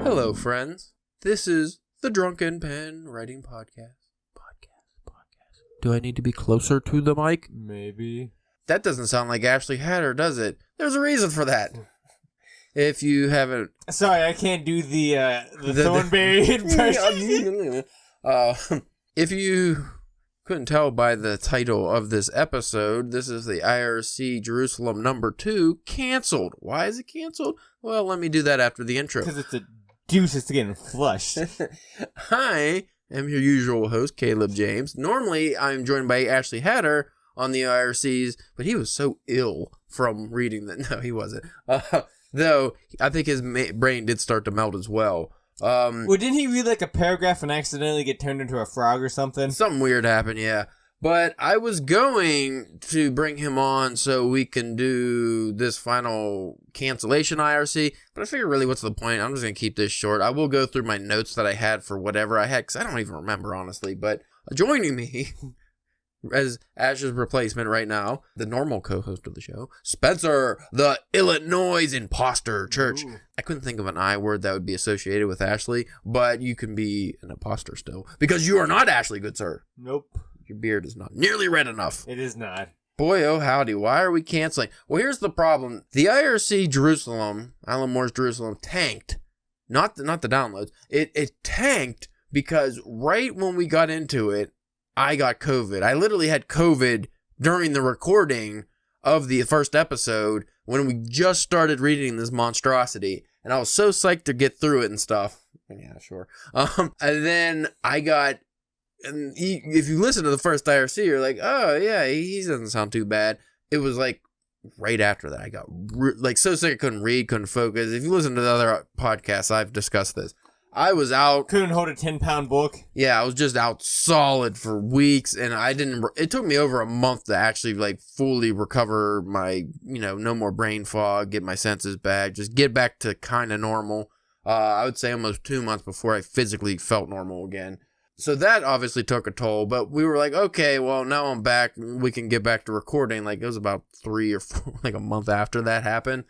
Hello, friends. This is the Drunken Pen Writing Podcast. Do I need to be closer to the mic? Maybe. That doesn't sound like Ashley Hatter, does it? There's a reason for that. If you haven't... Sorry, I can't do the Thornberry impression. If you couldn't tell by the title of this episode, this is the IRC Jerusalem number 2, canceled. Why is it canceled? Well, let me do that after the intro. Because it's a deuce it's getting flushed. Hi, I'm your usual host, Caleb James. Normally, I'm joined by Ashley Hatter on the IRCs, but he was so ill from reading that. No, he wasn't. Though, I think his brain did start to melt as well. Well, didn't he read like a paragraph and accidentally get turned into a frog or something? Something weird happened, yeah. But I was going to bring him on so we can do this final cancellation IRC, but I figured really what's the point? I'm just going to keep this short. I will go through my notes that I had for whatever I had, because I don't even remember, honestly. But joining me as Ash's replacement right now, the normal co-host of the show, Spencer, the Illinois imposter church. Ooh. I couldn't think of an I word that would be associated with Ashley, but you can be an imposter still, because you are not Ashley, good sir. Nope. Your beard is not nearly red enough. It is not. Boy, oh howdy, why are we canceling? Well, here's the problem. The IRC Jerusalem, Alan Moore's Jerusalem, tanked. Not the downloads. It tanked because right when we got into it, I got COVID. I literally had COVID during the recording of the first episode when we just started reading this monstrosity. And I was so psyched to get through it and stuff. Yeah, sure. And then I got... And if you listen to the first IRC, you're like, oh, yeah, he doesn't sound too bad. It was like right after that. I got so sick I couldn't read, couldn't focus. If you listen to the other podcasts, I've discussed this. I was out. Couldn't hold a 10-pound book. Yeah, I was just out solid for weeks. And it took me over a month to actually like fully recover my, no more brain fog, get my senses back, just get back to kind of normal. I would say almost 2 months before I physically felt normal again. So that obviously took a toll, but we were like, okay, well, now I'm back. We can get back to recording. Like, it was about 3 or 4, like a month after that happened.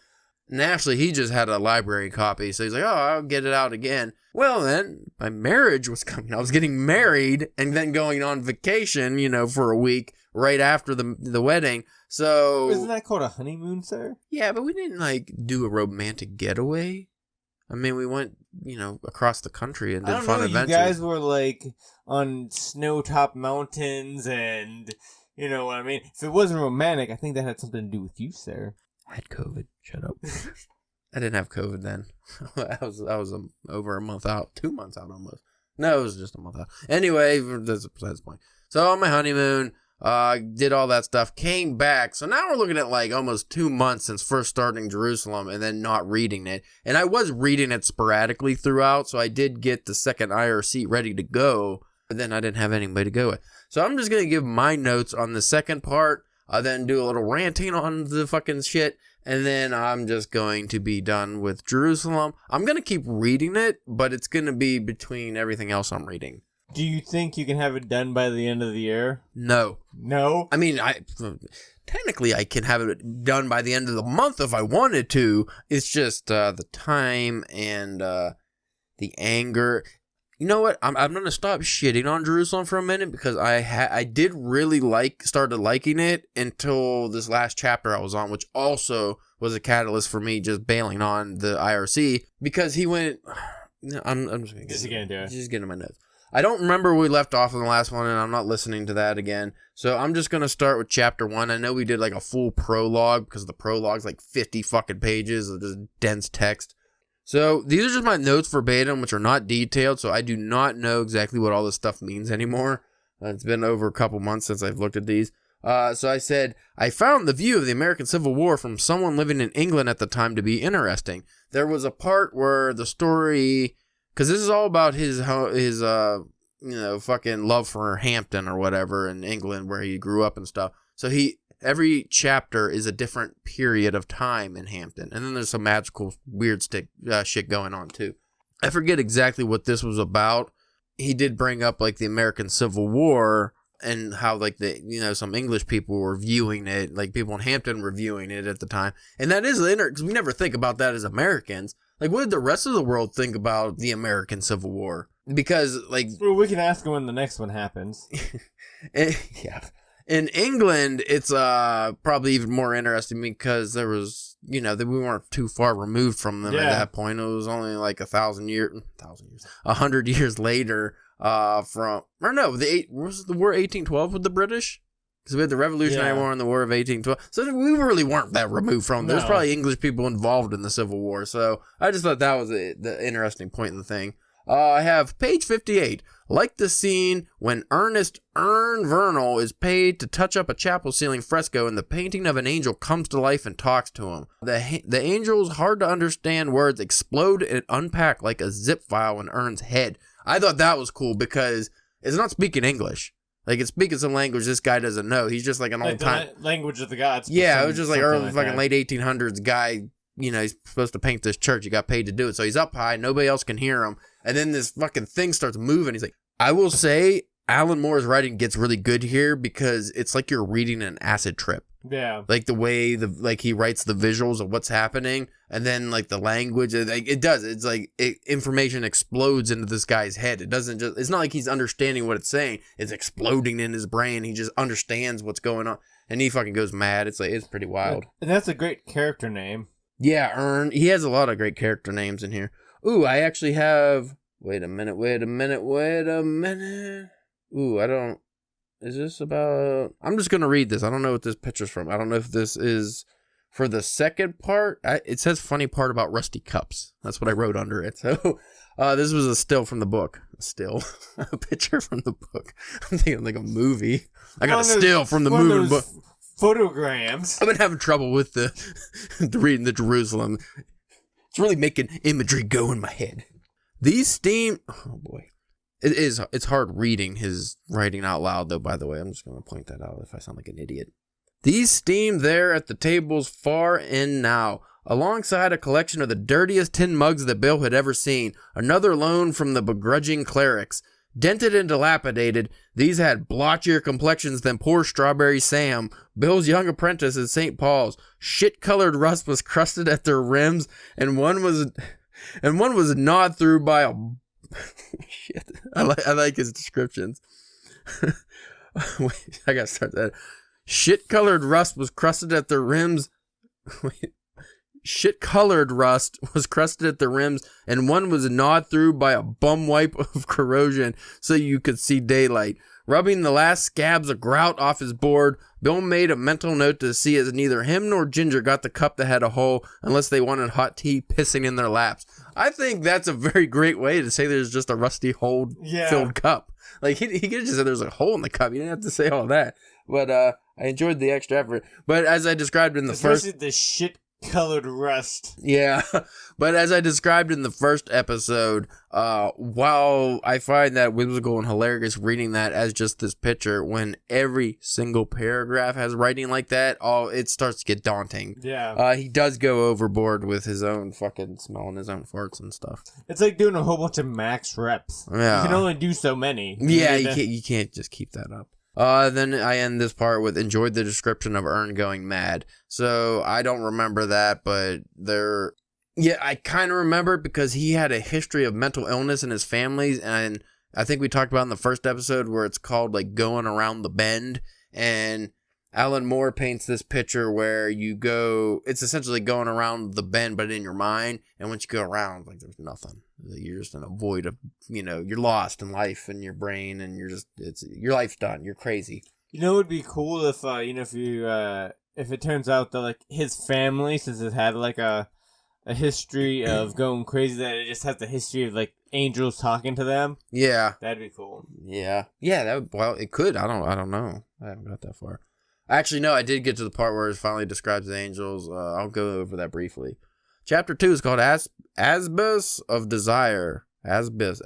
And actually, he just had a library copy. So he's like, oh, I'll get it out again. Well, then my marriage was coming. I was getting married and then going on vacation, for a week right after the wedding. So. Isn't that called a honeymoon, sir? Yeah, but we didn't do a romantic getaway. I mean, we went, across the country and did fun adventures. You guys were, on snow-topped mountains and, you know what I mean? If it wasn't romantic, I think that had something to do with you, sir. I had COVID. Shut up. I didn't have COVID then. I was over a month out. 2 months out almost. No, it was just a month out. Anyway, that's besides the point. So, on my honeymoon... did all that stuff, came back. So now we're looking at almost 2 months since first starting Jerusalem and then not reading it. And I was reading it sporadically throughout, so I did get the second IRC ready to go, but then I didn't have anybody to go with. So I'm just going to give my notes on the second part, then do a little ranting on the fucking shit, and then I'm just going to be done with Jerusalem. I'm going to keep reading it, but it's going to be between everything else I'm reading. Do you think you can have it done by the end of the year? No. No? I mean, technically I can have it done by the end of the month if I wanted to. It's just the time and the anger. You know what? I'm going to stop shitting on Jerusalem for a minute because I did really started liking it until this last chapter I was on, which also was a catalyst for me just bailing on the IRC because he went... I'm just going to get into my notes. I don't remember where we left off in the last one, and I'm not listening to that again. So I'm just going to start with chapter 1. I know we did a full prologue because the prologue's 50 fucking pages of just dense text. So these are just my notes verbatim, which are not detailed, so I do not know exactly what all this stuff means anymore. It's been over a couple months since I've looked at these. So I said, I found the view of the American Civil War from someone living in England at the time to be interesting. There was a part where the story... Because this is all about his fucking love for Hampton or whatever in England where he grew up and stuff. So every chapter is a different period of time in Hampton. And then there's some magical weird shit going on too. I forget exactly what this was about. He did bring up the American Civil War and how some English people were viewing it, people in Hampton were viewing it at the time. And that is because we never think about that as Americans. like, what did the rest of the world think about the American Civil War? Because, like... Well, we can ask them when the next one happens. Yeah. In England, it's probably even more interesting because there was, we weren't too far removed from them at that point. It was only like 100 years later was the War 1812 with the British? Because we had the Revolutionary War and the War of 1812. So we really weren't that removed from them. There's probably English people involved in the Civil War. So I just thought that was the interesting point in the thing. I have page 58. Like the scene when Ernest Vernal is paid to touch up a chapel ceiling fresco and the painting of an angel comes to life and talks to him. The angel's hard to understand words explode and unpack like a zip file in Ern's head. I thought that was cool because it's not speaking English. Like, it's speaking some language this guy doesn't know. He's just like an old time... language of the gods. Yeah, it was just like early fucking late 1800s guy, he's supposed to paint this church. He got paid to do it. So he's up high. Nobody else can hear him. And then this fucking thing starts moving. He's like, I will say Alan Moore's writing gets really good here because it's like you're reading an acid trip. Yeah. Like the way he writes the visuals of what's happening and then like the language, it does. It's like information explodes into this guy's head. It's not like he's understanding what it's saying. It's exploding in his brain. He just understands what's going on and he fucking goes mad. It's pretty wild. And that's a great character name. Yeah, Ern. He has a lot of great character names in here. Ooh, I actually have... Wait a minute. Ooh, is this about... I'm just going to read this. I don't know what this picture's from. I don't know if this is for the second part. It says funny part about rusty cups. That's what I wrote under it. So, this was a still from the book. A picture from the book. I'm thinking like a movie. I got a still from the movie book. Photograms. I've been having trouble with the reading the Jerusalem. It's really making imagery go in my head. Oh boy. It's hard reading his writing out loud though, by the way. I'm just going to point that out if I sound like an idiot. These steam there at the tables far and now, alongside a collection of the dirtiest tin mugs that Bill had ever seen, another loan from the begrudging clerics. Dented and dilapidated, these had blotchier complexions than poor Strawberry Sam, Bill's young apprentice at St. Paul's. Shit-colored rust was crusted at their rims, and one was gnawed through by a... Shit. I like his descriptions. Wait, I gotta start that. Shit-colored rust was crusted at their rims... Wait. Shit-colored rust was crusted at the rims, and one was gnawed through by a bum wipe of corrosion so you could see daylight. Rubbing the last scabs of grout off his board, Bill made a mental note to see as neither him nor Ginger got the cup that had a hole unless they wanted hot tea pissing in their laps. I think that's a very great way to say there's just a rusty hole-filled cup. Like, he could have just said there's a hole in the cup. He didn't have to say all that. But I enjoyed the extra effort. But as I described in the Especially the shit-colored rust. Yeah, but as I described in the first episode, while I find that whimsical and hilarious reading that as just this picture, when every single paragraph has writing like that, it starts to get daunting. Yeah. He does go overboard with his own fucking smelling his own farts and stuff. It's like doing a whole bunch of max reps. Yeah. You can only do so many. Yeah, you can't just keep that up. Then I end this part with enjoyed the description of Ern going mad. So I don't remember that, but I kind of remember it because he had a history of mental illness in his family. And I think we talked about in the first episode where it's called like going around the bend. And Alan Moore paints this picture where it's essentially going around the bend, but in your mind. And once you go around, like there's nothing. You're just in a void of, you're lost in life and your brain and your life's done. You're crazy. It would be cool if, if it turns out that like his family, since it had like a history of going crazy, that it just has the history of like angels talking to them. Yeah. That'd be cool. Yeah. Yeah. It could. I don't know. I haven't got that far. Actually, no, I did get to the part where it finally describes the angels. I'll go over that briefly. Chapter 2 is called Aspis of Desire. Aspis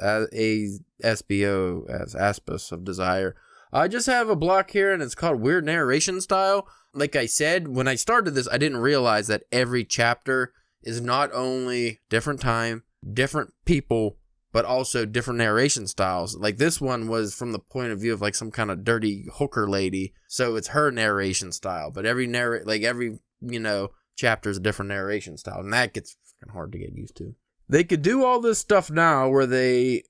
of Desire. I just have a block here, and it's called Weird Narration Style. Like I said, when I started this, I didn't realize that every chapter is not only different time, different people, but also different narration styles. Like this one was from the point of view of like some kind of dirty hooker lady, so it's her narration style. But every chapter is a different narration style, and that gets fucking hard to get used to. They could do all this stuff now where they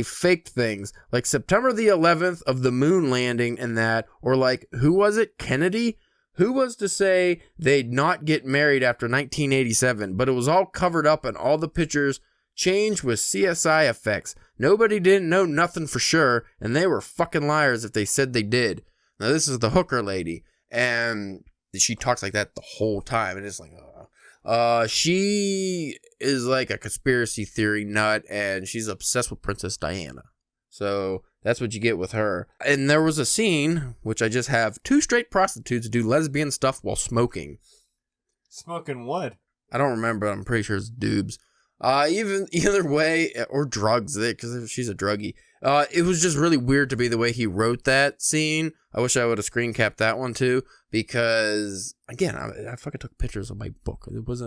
faked things, like September the 11th of the moon landing and that, or like, who was it? Kennedy? Who was to say they'd not get married after 1987, but it was all covered up and all the pictures changed with CSI effects. Nobody didn't know nothing for sure, and they were fucking liars if they said they did. Now this is the hooker lady, and she talks like that the whole time, and it's like, she is like a conspiracy theory nut, and she's obsessed with Princess Diana. So that's what you get with her. And there was a scene, which I just have, 2 straight prostitutes do lesbian stuff while smoking. Smoking what? I don't remember. I'm pretty sure it's doobs. Either way, or drugs, because she's a druggie. It was just really weird to be the way he wrote that scene. I wish I would have screen capped that one too, because again, I fucking took pictures of my book. It's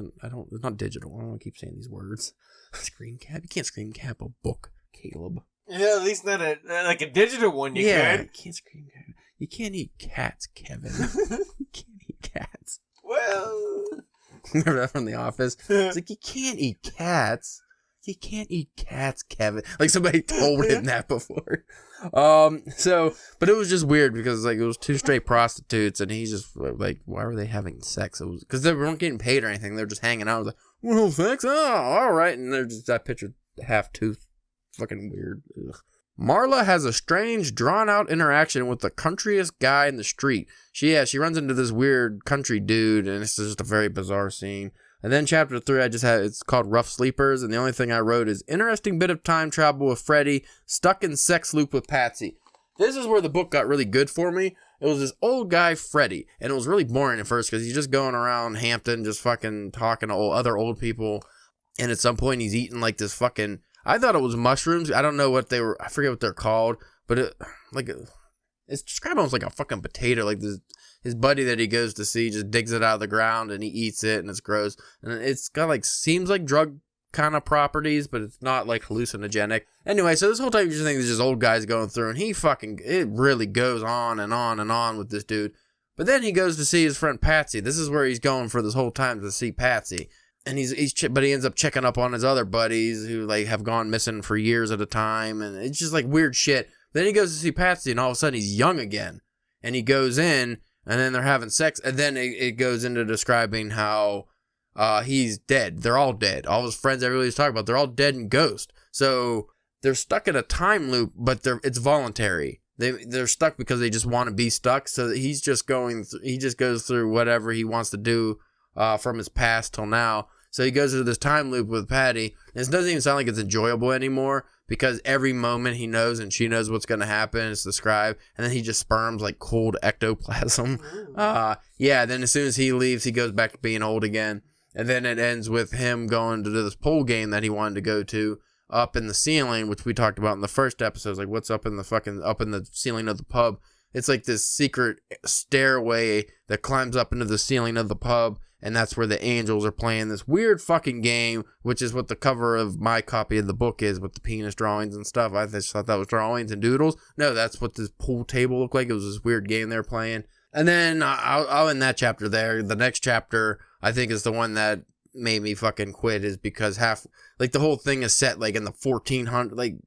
not digital. I don't want to keep saying these words. Screen cap? You can't screen cap a book, Caleb. Yeah, at least not like a digital one. You can't screen cap. You can't eat cats, Kevin. You can't eat cats. Well. Remember that from The Office? It's like, you can't eat cats. You can't eat cats, Kevin. Like, somebody told him that before. But it was just weird because, like, it was 2 straight prostitutes, and he's just, like, why were they having sex? It was because they weren't getting paid or anything. They were just hanging out. I was like, well, sex? Oh, all right. And they're just, that picture, half-tooth, fucking weird. Ugh. Marla has a strange, drawn-out interaction with the countryest guy in the street. She runs into this weird country dude, and it's just a very bizarre scene. And then chapter 3, it's called Rough Sleepers, and the only thing I wrote is, interesting bit of time travel with Freddy, stuck in sex loop with Patsy. This is where the book got really good for me. It was this old guy, Freddy, and it was really boring at first, because he's just going around Hampton, just fucking talking to other old people, and at some point he's eating like this fucking... I thought it was mushrooms. I don't know what they were. I forget what they're called, but it's described almost like a fucking potato. Like his buddy that he goes to see just digs it out of the ground and he eats it, and it's gross. And it's got like, seems like drug kind of properties, but it's not like hallucinogenic. Anyway, so this whole time you just think there's just old guys going through, and it really goes on and on and on with this dude. But then he goes to see his friend Patsy. This is where he's going for this whole time, to see Patsy. And but he ends up checking up on his other buddies who like have gone missing for years at a time, and it's just like weird shit. Then he goes to see Patsy, and all of a sudden he's young again, and he goes in, and then they're having sex, and then it goes into describing how he's dead. They're all dead. All his friends, everybody's talking about, they're all dead and ghost. So they're stuck in a time loop, but it's voluntary. They're stuck because they just want to be stuck. So he just goes through whatever he wants to do from his past till now. So he goes through this time loop with Patty, and it doesn't even sound like it's enjoyable anymore, because every moment he knows and she knows what's going to happen. It's described, and then he just sperms like cold ectoplasm. Then as soon as he leaves, he goes back to being old again, and then it ends with him going to this pool game that he wanted to go to up in the ceiling, which we talked about in the first episode. Like, what's up in the ceiling of the pub? It's like this secret stairway that climbs up into the ceiling of the pub, and that's where the angels are playing this weird fucking game, which is what the cover of my copy of the book is, with the penis drawings and stuff. I just thought that was drawings and doodles. No, that's what this pool table looked like. It was this weird game they're playing. And then I'll end that chapter there. The next chapter, I think, is the one that made me fucking quit, is because the whole thing is set like in the 1400, like,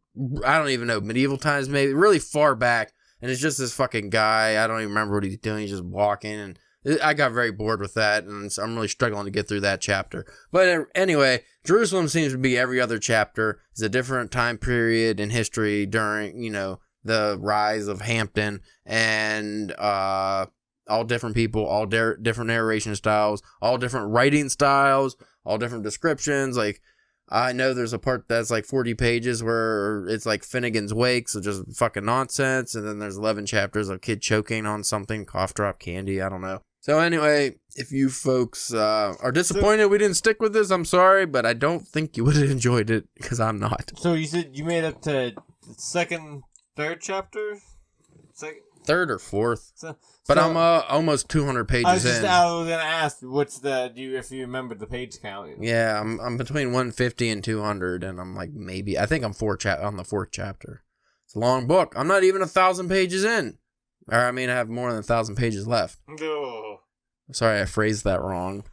I don't even know, medieval times maybe, really far back. And it's just this fucking guy. I don't even remember what he's doing. He's just walking, and I got very bored with that, and so I'm really struggling to get through that chapter. But anyway, Jerusalem seems to be every other chapter. It's a different time period in history during, the rise of Hampton, and all different people, all different narration styles, all different writing styles, all different descriptions. Like, I know there's a part that's like 40 pages where it's like Finnegan's Wake, so just fucking nonsense. And then there's 11 chapters of kid choking on something, cough drop candy, I don't know. So anyway, if you folks are disappointed we didn't stick with this, I'm sorry, but I don't think you would have enjoyed it, because I'm not. So you said you made up to third chapter? Third or fourth. But I'm almost 200 pages in. I was going to ask, if you remember the page count. Yeah, I'm between 150 and 200, and I'm like, I think I'm on the 4th chapter. It's a long book. I'm not even 1,000 pages in. Or, I have more than 1,000 pages left. No. Sorry, I phrased that wrong.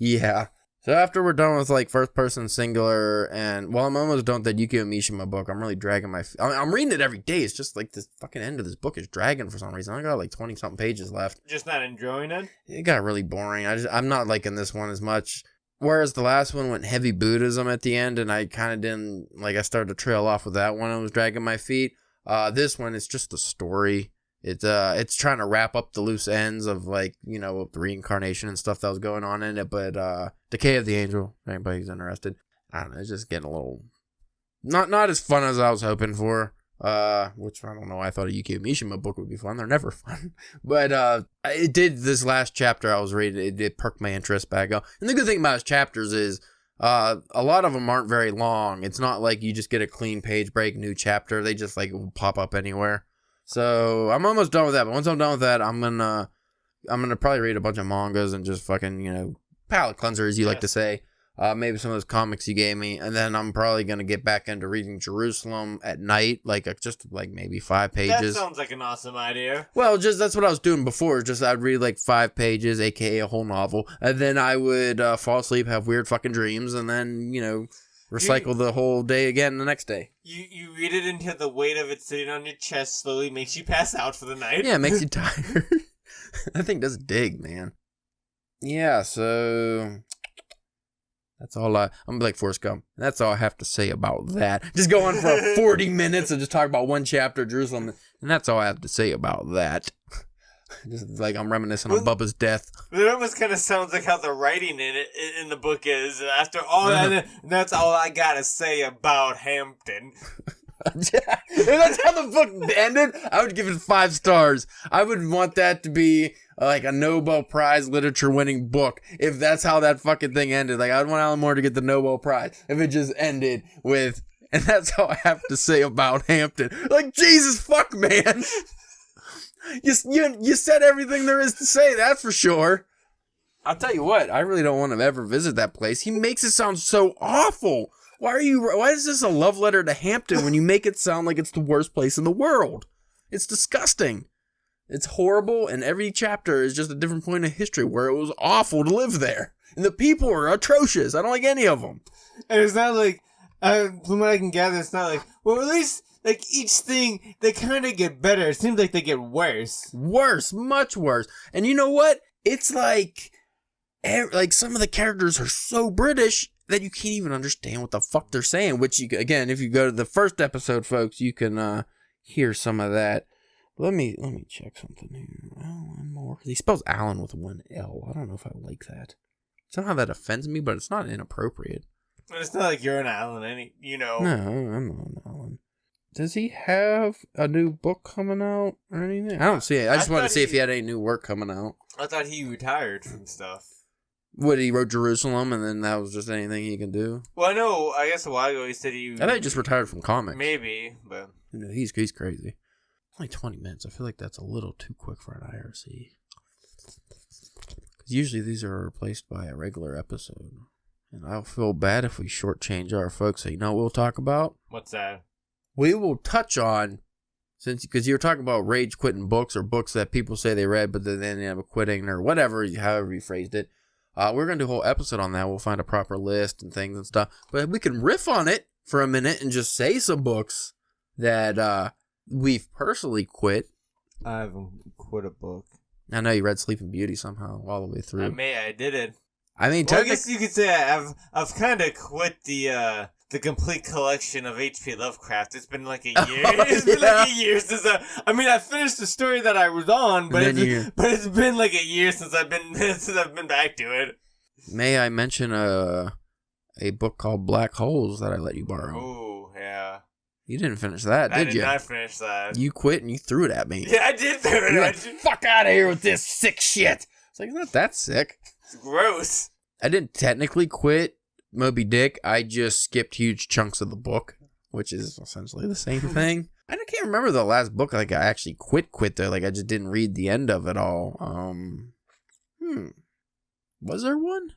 Yeah. So after we're done with like first person singular, and I'm almost done with that Yukio Mishima book. I'm really dragging my. I'm reading it every day. It's just like this fucking end of this book is dragging for some reason. I got like 20 something pages left. Just not enjoying it. It got really boring. I'm not liking this one as much. Whereas the last one went heavy Buddhism at the end, and I kind of didn't like. I started to trail off with that one. I was dragging my feet. This one is just a story. It's trying to wrap up the loose ends of like, you know, the reincarnation and stuff that was going on in it, but Decay of the Angel, if anybody's interested. I don't know, it's just getting a little not as fun as I was hoping for. Which I don't know, I thought a Yukio Mishima book would be fun. They're never fun. But it did, this last chapter I was reading, it did perk my interest back up. And the good thing about his chapters is a lot of them aren't very long. It's not like you just get a clean page break, new chapter. They just like will pop up anywhere. So I'm almost done with that. But once I'm done with that, I'm gonna probably read a bunch of mangas and just fucking, you know, palate cleanser, as you like to say. Maybe some of those comics you gave me, and then I'm probably gonna get back into reading Jerusalem at night, like just like maybe 5 pages. That sounds like an awesome idea. Well, just that's what I was doing before. Just I'd read like 5 pages, aka a whole novel, and then I would fall asleep, have weird fucking dreams, and then, you know, recycle the whole day again the next day. You read it until the weight of it sitting on your chest slowly makes you pass out for the night. Yeah, it makes you tired. That thing does dig, man. Yeah, so that's all I'm like Forrest Gump. That's all I have to say about that. Just go on for 40 minutes and just talk about one chapter of Jerusalem, and that's all I have to say about that. Just like I'm reminiscing on Bubba's death. It almost kind of sounds like how the writing in the book is. After all that, that's all I gotta say about Hampton. If that's how the book ended, I would give it 5 stars. I would want that to be like a Nobel Prize literature winning book. If that's how that fucking thing ended, like I'd want Alan Moore to get the Nobel Prize. If it just ended with, and that's all I have to say about Hampton. Like, Jesus fuck, man. You said everything there is to say, that's for sure. I'll tell you what, I really don't want to ever visit that place. He makes it sound so awful. Why is this a love letter to Hampton when you make it sound like it's the worst place in the world? It's disgusting. It's horrible, and every chapter is just a different point of history where it was awful to live there. And the people are atrocious. I don't like any of them. And it's not like, from what I can gather, it's not like, well, at least, like, each thing, they kind of get better. It seems like they get worse. Worse, much worse. And you know what? It's like some of the characters are so British that you can't even understand what the fuck they're saying. Which, again, if you go to the first episode, folks, you can hear some of that. Let me check something here. Alan Moore. He spells Alan with 1 L. I don't know if I like that. Somehow that offends me, but it's not inappropriate. It's not like you're an Alan, you know. No, I'm not an Alan. Does he have a new book coming out or anything? I don't see it. I just wanted to see if he had any new work coming out. I thought he retired from stuff. What, he wrote Jerusalem and then that was just anything he can do? Well, I know, I guess a while ago he said he... I thought he just retired from comics. Maybe, but... You know, he's crazy. Only 20 minutes. I feel like that's a little too quick for an IRC. Because usually these are replaced by a regular episode. And I'll feel bad if we shortchange our folks. So you know what we'll talk about? What's that? We will touch on, because you were talking about rage quitting books or books that people say they read but then they end up quitting or whatever, however you phrased it. We're going to do a whole episode on that. We'll find a proper list and things and stuff. But we can riff on it for a minute and just say some books that we've personally quit. I haven't quit a book. I know you read Sleeping Beauty somehow all the way through. I did it. I mean, well, I guess you could say I've kind of quit the complete collection of H.P. Lovecraft. It's been like a year. It's been like a year since I finished the story that I was on, but it's been like a year since I've been back to it. May I mention a book called Black Holes that I let you borrow? Oh, yeah. You didn't finish that, did you? I did not finish that. You quit and you threw it at me. Yeah, I did throw it at you. Like, fuck out of here with this sick shit. It's like, it's not that sick. It's gross. I didn't technically quit Moby Dick. I just skipped huge chunks of the book, which is essentially the same thing. I can't remember the last book like I actually quit though. Like I just didn't read the end of it all. Was there one?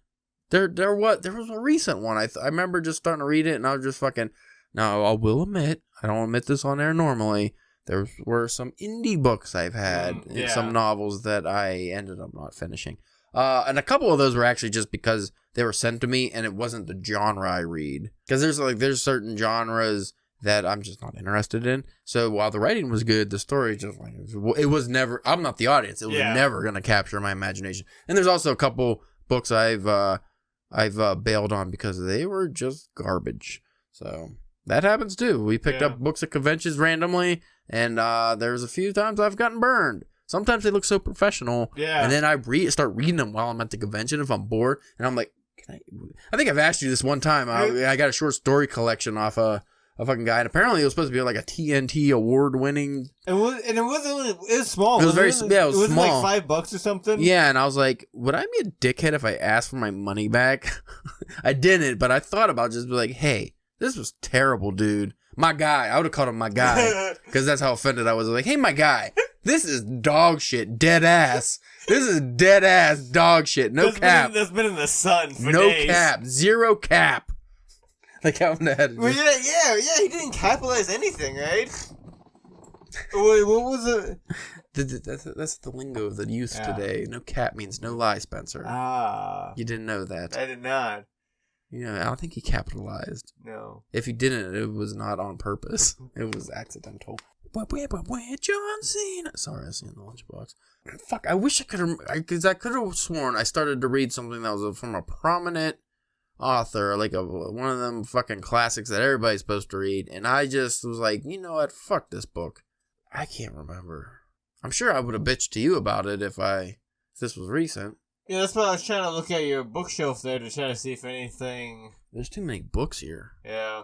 There was a recent one. I remember just starting to read it and I was just fucking. Now I will admit, I don't admit this on air normally. There were some indie books I've had and some novels that I ended up not finishing. And a couple of those were actually just because they were sent to me and it wasn't the genre I read. Because there's certain genres that I'm just not interested in. So while the writing was good, the story just like, it was never, I'm not the audience. It was never going to capture my imagination. And there's also a couple books I've bailed on because they were just garbage. So that happens too. We picked up books at conventions randomly, and there's a few times I've gotten burned. Sometimes they look so professional, and then I start reading them while I'm at the convention if I'm bored, and I'm like, I think I've asked you this one time. I got a short story collection off a fucking guy, and apparently it was supposed to be like a TNT award-winning. It was small. It was very small. It was like $5 or something. Yeah, and I was like, would I be a dickhead if I asked for my money back? I didn't, but I thought about just be like, hey, this was terrible, dude. My guy. I would have called him my guy because that's how offended I was. Like, hey, my guy, this is dog shit, dead ass. This is dead ass dog shit. No cap. That's been in the sun for no days. Cap. Zero cap. Like how that. Well, yeah. He didn't capitalize anything, right? Wait, what was it? That's the lingo of the youth today. No cap means no lie, Spencer. You didn't know that. I did not. I don't think he capitalized. No. If he didn't, it was not on purpose. It was accidental. John Cena. Sorry, I seen the lunchbox. Fuck, I wish I could have, because I could have sworn I started to read something that was from a prominent author, like one of them fucking classics that everybody's supposed to read, and I just was like, you know what, fuck this book. I can't remember. I'm sure I would have bitched to you about it if this was recent. Yeah, that's why I was trying to look at your bookshelf there to try to see if anything. There's too many books here. Yeah.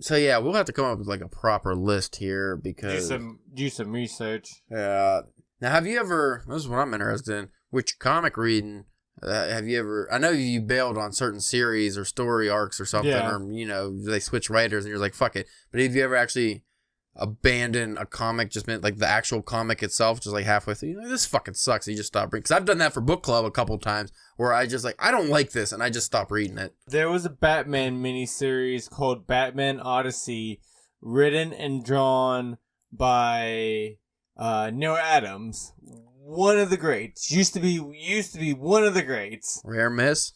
So yeah, we'll have to come up with like a proper list here because do some research. Yeah. Now, have you ever? This is what I'm interested in. Which comic reading? Have you ever? I know you bailed on certain series or story arcs or something, or they switch writers and you're like, fuck it. But have you ever actually abandoned a comic, just meant like the actual comic itself, just like halfway through? This fucking sucks. You just stop reading. Because I've done that for book club a couple times, where I just like, I don't like this, and I just stop reading it. There was a Batman miniseries called Batman Odyssey, written and drawn by Neil Adams, one of the greats. Used to be one of the greats. Rare miss.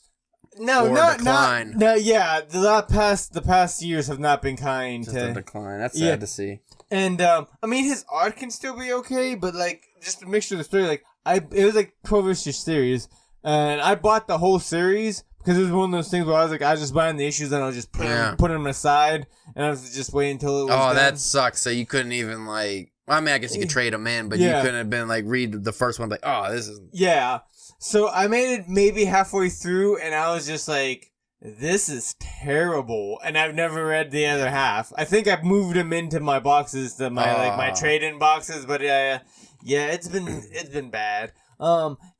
No, or decline. The past years have not been kind. Just a decline. That's sad to see. And I mean, his art can still be okay, but like just a mixture of the story. Like it was like 12-issue series, and I bought the whole series because it was one of those things where I was just buying the issues and I was just putting them aside, and I was just waiting until it was done. That sucks. So you couldn't even like. I mean, I guess you could trade them in, but you couldn't have been like read the first one like, oh, this is. Yeah. So I made it maybe halfway through, and I was just like, this is terrible. And I've never read the other half. I think I've moved them into my boxes, my trade-in boxes, but it's been bad.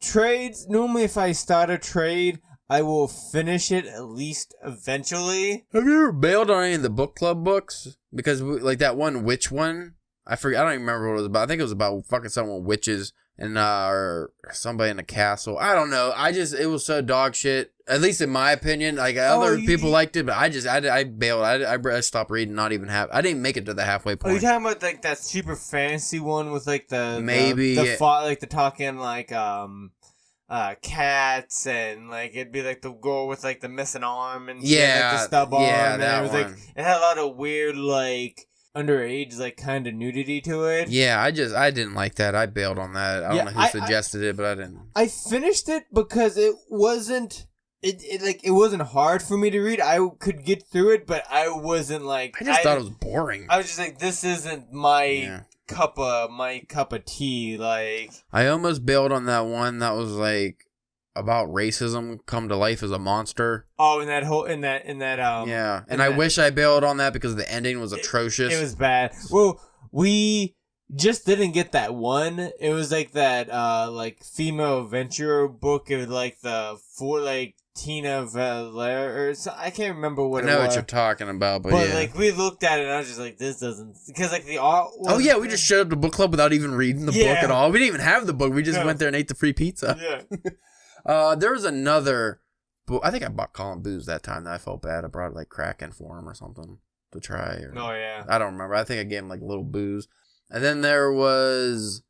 Trades, normally if I start a trade, I will finish it at least eventually. Have you ever bailed on any of the book club books? Because like that one witch one, I forget. I don't even remember what it was about. I think it was about fucking someone with witches and or somebody in a castle. I don't know. It was so dog shit. At least in my opinion. Like other people liked it, but I bailed. I stopped reading. Not even I didn't make it to the halfway point. Are you talking about like that super fantasy one with like the talking like cats and like it'd be like the girl with like the missing arm and shit, like the stub arm. And that it was one. Like it had a lot of weird like underage like kind of nudity to it. Yeah, I didn't like that. I bailed on that. I don't know who suggested it, but I didn't. I finished it because it wasn't hard for me to read. I could get through it, but I wasn't like I just thought it was boring. I was just like, this isn't my cup of tea. Like I almost bailed on that one that was like about racism come to life as a monster. Oh, and I wish I bailed on that because the ending was atrocious. It was bad. Well, we just didn't get that one. It was like that like female adventurer book. It was like Tina Valera or so, I can't remember what it was. I know what you're talking about, but like we looked at it and I was just like, this doesn't, because like the art was we just showed up to book club without even reading the book at all. We didn't even have the book. We just went there and ate the free pizza. There was another book. I think I bought Colin Booze that time that I felt bad. I brought like Kraken for him or something to try. I don't remember. I think I gave him like a little booze. And then there was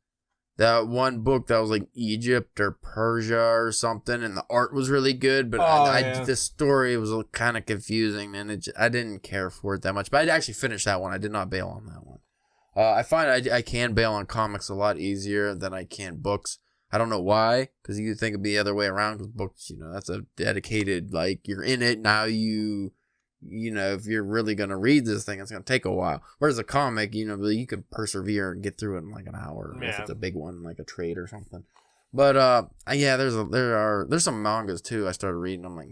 that one book that was like Egypt or Persia or something, and the art was really good, but the story was kind of confusing, and I didn't care for it that much. But I actually finished that one. I did not bail on that one. I find I can bail on comics a lot easier than I can books. I don't know why, because you think it'd be the other way around, because books, that's a dedicated, like, you're in it, now if you're really going to read this thing, it's going to take a while. Whereas a comic, you can persevere and get through it in like an hour, if it's a big one, like a trade or something. But, there's some mangas, too, I started reading. I'm like,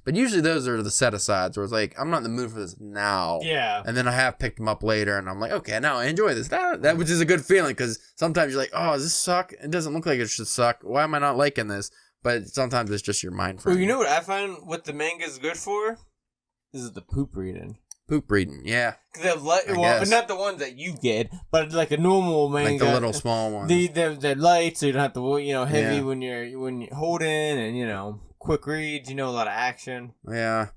But usually those are the set-asides, where it's like, I'm not in the mood for this now. Yeah. And then I have picked them up later, and I'm like, okay, now I enjoy this. That which is a good feeling, because sometimes you're like, oh, does this suck? It doesn't look like it should suck. Why am I not liking this? But sometimes it's just your mind frame. Well, you know what I find what the manga is good for? This is the poop reading. Poop reading, yeah. Not the ones that you get, but like a normal manga. Like the little small ones. They're light, so you don't have to, heavy when you're holding, and, quick reads, a lot of action. Yeah.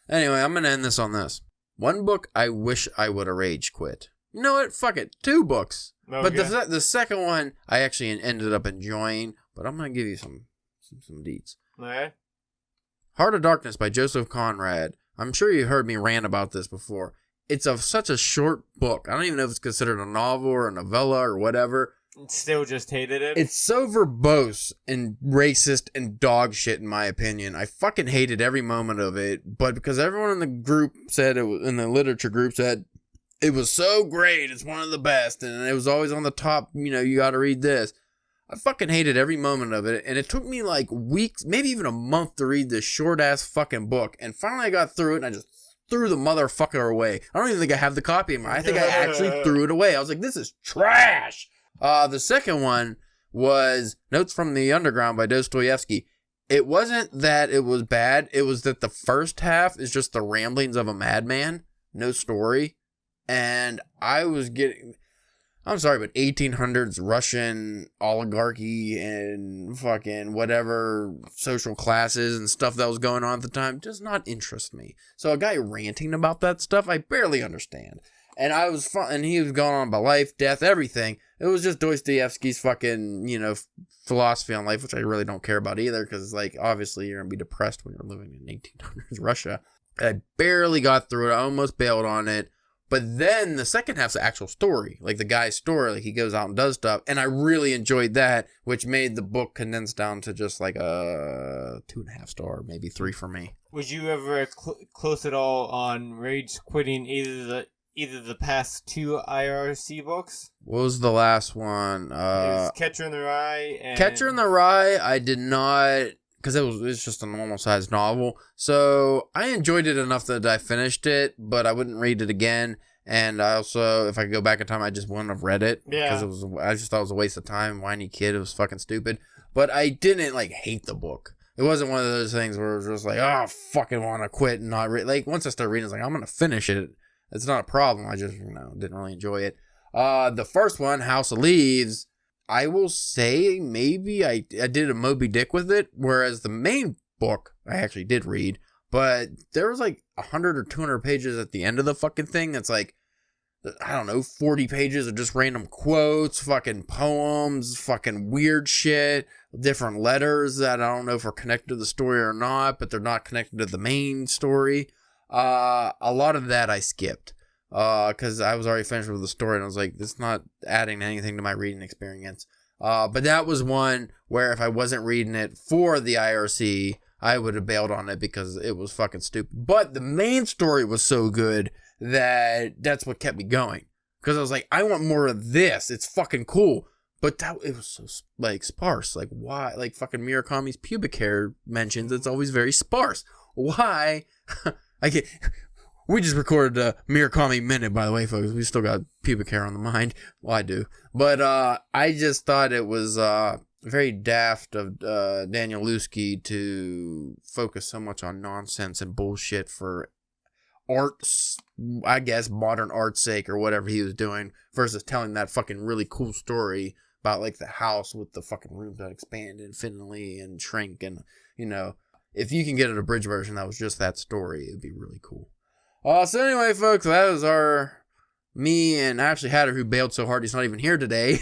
Anyway, I'm going to end this on this. One book I wish I would have rage quit. You know what? Fuck it. 2 books. Okay. But the second one, I actually ended up enjoying, but I'm going to give you some deets. Okay. Heart of Darkness by Joseph Conrad. I'm sure you heard me rant about this before. It's such a short book. I don't even know if it's considered a novel or a novella or whatever. Still just hated it? It's so verbose and racist and dog shit, in my opinion. I fucking hated every moment of it. But because everyone in the group said, in the literature group said, it was so great, it's one of the best, and it was always on the top, you gotta read this. I fucking hated every moment of it, and it took me like weeks, maybe even a month to read this short-ass fucking book, and finally I got through it, and I just threw the motherfucker away. I don't even think I have the copy anymore. I think I actually threw it away. I was like, this is trash! The second one was Notes from the Underground by Dostoyevsky. It wasn't that it was bad, it was that the first half is just the ramblings of a madman, no story, and I'm sorry, but 1800s Russian oligarchy and fucking whatever social classes and stuff that was going on at the time does not interest me. So a guy ranting about that stuff, I barely understand. And and he was going on about life, death, everything. It was just Dostoyevsky's fucking, philosophy on life, which I really don't care about either, because, like, obviously you're going to be depressed when you're living in 1800s Russia. I barely got through it. I almost bailed on it. But then the second half's the actual story, like the guy's story, like he goes out and does stuff, and I really enjoyed that, which made the book condense down to just like a 2.5 star, maybe 3 for me. Was you ever close at all on rage quitting either the past 2 IRC books? What was the last one? It was Catcher in the Rye. And... Catcher in the Rye, I did not, because it's just a normal sized novel. So I enjoyed it enough that I finished it, but I wouldn't read it again. And I also, if I could go back in time, I just wouldn't have read it. Yeah. Because I just thought it was a waste of time. Whiny kid, it was fucking stupid. But I didn't hate the book. It wasn't one of those things where it was just like, oh, I fucking want to quit and not read. Like, once I started reading, it's like, I'm going to finish it. It's not a problem. I just, didn't really enjoy it. The first one, House of Leaves, I will say maybe I did a Moby Dick with it, whereas the main book I actually did read, but there was like 100 or 200 pages at the end of the fucking thing that's like, I don't know, 40 pages of just random quotes, fucking poems, fucking weird shit, different letters that I don't know if are connected to the story or not, but they're not connected to the main story. A lot of that I skipped. Because I was already finished with the story and I was like, this is not adding anything to my reading experience. But that was one where if I wasn't reading it for the IRC, I would have bailed on it because it was fucking stupid. But the main story was so good that that's what kept me going. Because I was like, I want more of this. It's fucking cool. But it was so, sparse. Like, why? Like, fucking Murakami's pubic hair mentions, it's always very sparse. Why? I can't... We just recorded a Murakami minute, by the way, folks. We still got pubic hair on the mind. Well, I do. But I just thought it was very daft of Daniel Lusky to focus so much on nonsense and bullshit for art's, I guess, modern art's sake or whatever he was doing, versus telling that fucking really cool story about, like, the house with the fucking rooms that expand infinitely and shrink. And, if you can get an abridged version that was just that story, it'd be really cool. So anyway, folks, that was me and Ashley Hatter, who bailed so hard he's not even here today.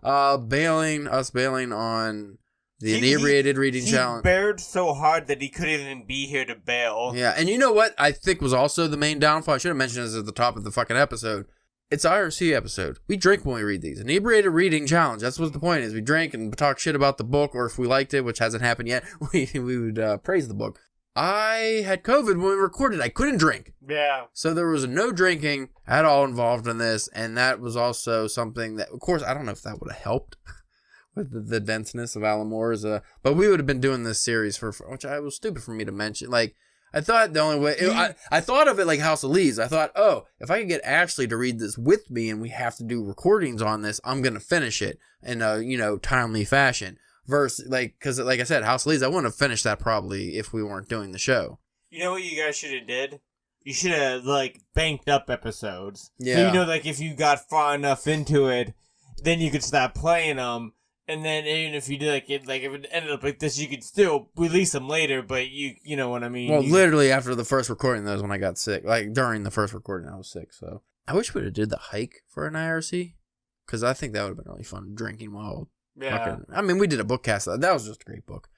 bailing on the Inebriated Reading Challenge. He bared so hard that he couldn't even be here to bail. Yeah, and you know what I think was also the main downfall? I should have mentioned this at the top of the fucking episode. It's IRC episode. We drink when we read these. Inebriated Reading Challenge. That's what the point is. We drink and talk shit about the book, or if we liked it, which hasn't happened yet, we would praise the book. I had COVID when we recorded. I couldn't drink. Yeah. So there was no drinking at all involved in this, and that was also something that, of course, I don't know if that would have helped with the denseness of Alan Moore's, but we would have been doing this series for which I was stupid for me to mention. Like, I thought the only way, I thought of it like House of Leaves. I thought, oh, if I could get Ashley to read this with me and we have to do recordings on this, I'm going to finish it in a, timely fashion. Versus, because like I said, House of Leaves, I wouldn't have finished that probably if we weren't doing the show. You know what you guys should have did? You should have, banked up episodes. Yeah. So, if you got far enough into it, then you could stop playing them. And then even if you did if it ended up like this, you could still release them later, but you know what I mean? Well, literally after the first recording, that was when I got sick. Like, during the first recording, I was sick, so. I wish we would have did the hike for an IRC, because I think that would have been really fun, drinking while... Yeah. we did a book cast. That was just a great book.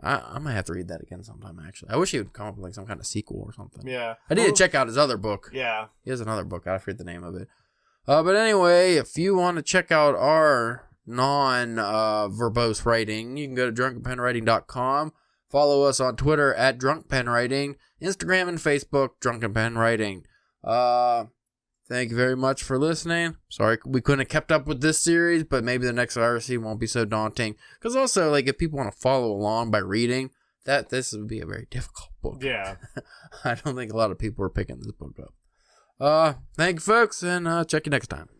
I might have to read that again sometime, actually. I wish he would come up with some kind of sequel or something. Yeah. I need to check out his other book. Yeah. He has another book. I forget the name of it. But anyway, if you want to check out our non-verbose writing, you can go to drunkenpenwriting.com. Follow us on Twitter at drunkpenwriting, Instagram and Facebook, drunkenpenwriting. Thank you very much for listening. Sorry we couldn't have kept up with this series, but maybe the next IRC won't be so daunting. Because also, if people want to follow along by reading, this would be a very difficult book. Yeah. I don't think a lot of people are picking this book up. Thank you, folks, and check you next time.